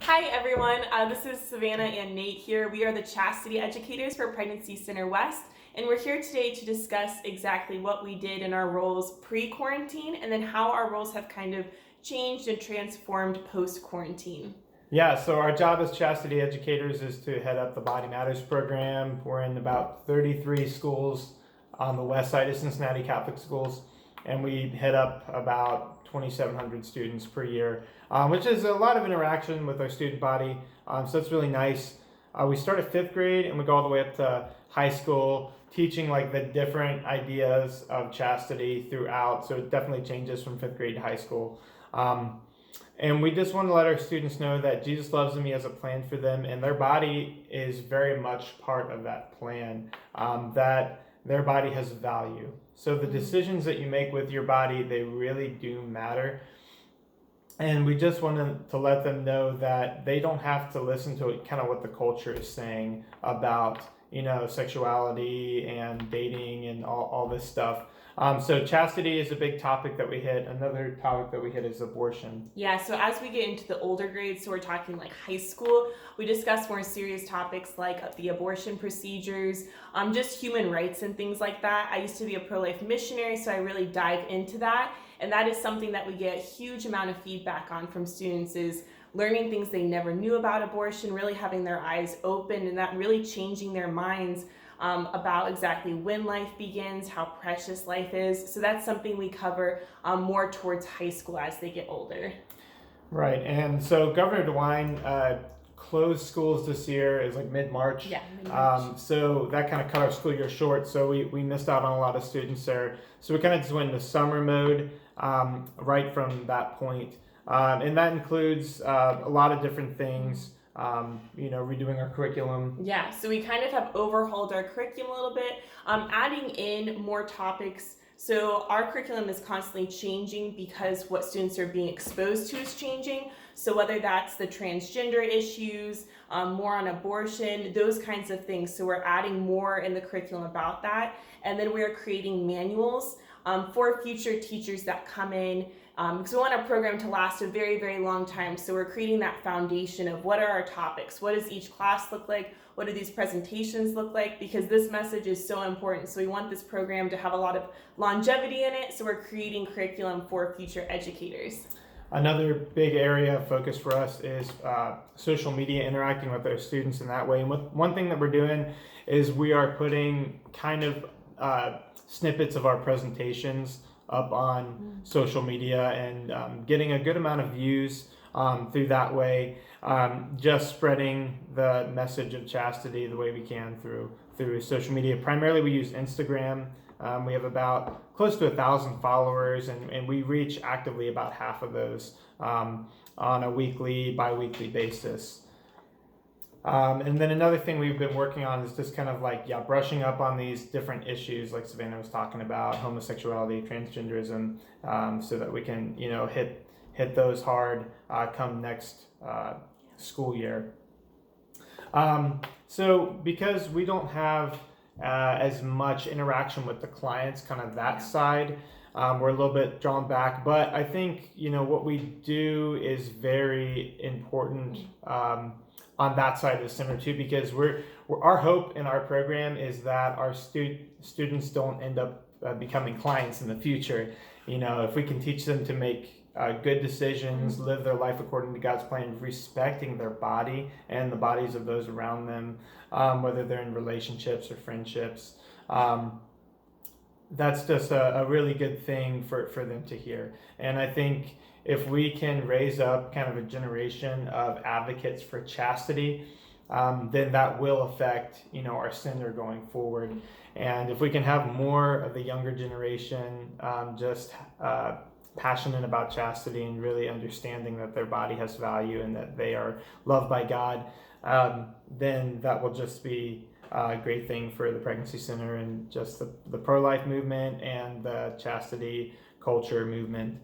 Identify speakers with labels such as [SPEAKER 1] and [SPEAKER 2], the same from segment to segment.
[SPEAKER 1] Hi everyone, this is Savannah and Nate here. We are the Chastity educators for Pregnancy Center West, and we're here today to discuss exactly what we did in our roles pre-quarantine and then how our roles have kind of changed and transformed post-quarantine.
[SPEAKER 2] Yeah, so our job as Chastity educators is to head up the Body Matters program. We're in about 33 schools on the west side of Cincinnati Catholic schools, and we head up about 2,700 students per year, which is a lot of interaction with our student body. So it's really nice. We start at fifth grade and we go all the way up to high school, teaching like the different ideas of chastity throughout. So it definitely changes from fifth grade to high school. And we just want to let our students know that Jesus loves them, He has a plan for them, and their body is very much part of that plan, that their body has value. So the decisions that you make with your body, they really do matter. And we just wanted to let them know that they don't have to listen to kind of what the culture is saying about, sexuality and dating and all this stuff. So chastity is a big topic that we hit. Another topic that we hit is abortion.
[SPEAKER 1] Yeah, so as we get into the older grades, so we're talking like high school, we discuss more serious topics like the abortion procedures, just human rights and things like that. I used to be a pro-life missionary, so I really dive into that. And that is something that we get a huge amount of feedback on from students, is learning things they never knew about abortion, really having their eyes open, and that really changing their minds about exactly when life begins, how precious life is. So that's something we cover more towards high school as they get older.
[SPEAKER 2] Right, and so Governor DeWine closed schools this year. It was like mid-March.
[SPEAKER 1] Yeah, mid-March.
[SPEAKER 2] So that kind of cut our school year short, so we missed out on a lot of students there. So we kind of just went into summer mode right from that point. And that includes a lot of different things. Redoing our curriculum.
[SPEAKER 1] Yeah, so we kind of have overhauled our curriculum a little bit, adding in more topics. So our curriculum is constantly changing because what students are being exposed to is changing. So whether that's the transgender issues, more on abortion, those kinds of things. So we're adding more in the curriculum about that. And then we are creating manuals for future teachers that come in, because we want our program to last a very, very long time. So we're creating that foundation of what are our topics, what does each class look like, what do these presentations look like, because this message is so important. So we want this program to have a lot of longevity in it, so we're creating curriculum for future educators.
[SPEAKER 2] Another big area of focus for us is social media, interacting with our students in that way. And one thing that we're doing is we are putting kind of snippets of our presentations up on social media and getting a good amount of views through that way, just spreading the message of chastity the way we can through social media. Primarily we use Instagram. We have about close to 1,000 followers, and we reach actively about half of those on a weekly, bi-weekly basis. And then another thing we've been working on is just kind of brushing up on these different issues like Savannah was talking about, homosexuality, transgenderism, so that we can, hit those hard come next school year. So because we don't have as much interaction with the clients, kind of that side, we're a little bit drawn back, but I think, what we do is very important on that side of the center too, because our hope in our program is that our students don't end up becoming clients in the future. If we can teach them to make good decisions, live their life according to God's plan, respecting their body and the bodies of those around them, whether they're in relationships or friendships, that's just a really good thing for them to hear. And I think if we can raise up kind of a generation of advocates for chastity, then that will affect, our center going forward. And if we can have more of the younger generation just passionate about chastity and really understanding that their body has value and that they are loved by God, then that will just be a great thing for the Pregnancy Center and just the pro-life movement and the chastity culture movement.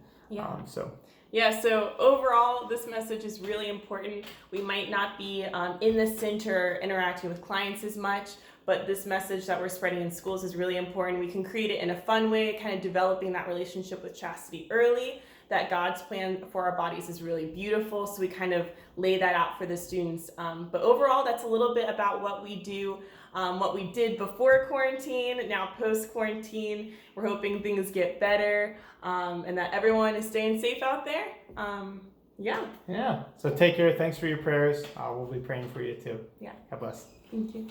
[SPEAKER 1] So overall, this message is really important. We might not be in the center interacting with clients as much, but this message that we're spreading in schools is really important. We can create it in a fun way, kind of developing that relationship with chastity early, that God's plan for our bodies is really beautiful. So we kind of lay that out for the students. But overall, that's a little bit about what we do, what we did before quarantine, now post-quarantine. We're hoping things get better and that everyone is staying safe out there.
[SPEAKER 2] Yeah. So take care. Thanks for your prayers. We'll be praying for you too.
[SPEAKER 1] Yeah.
[SPEAKER 2] God bless.
[SPEAKER 1] Thank you.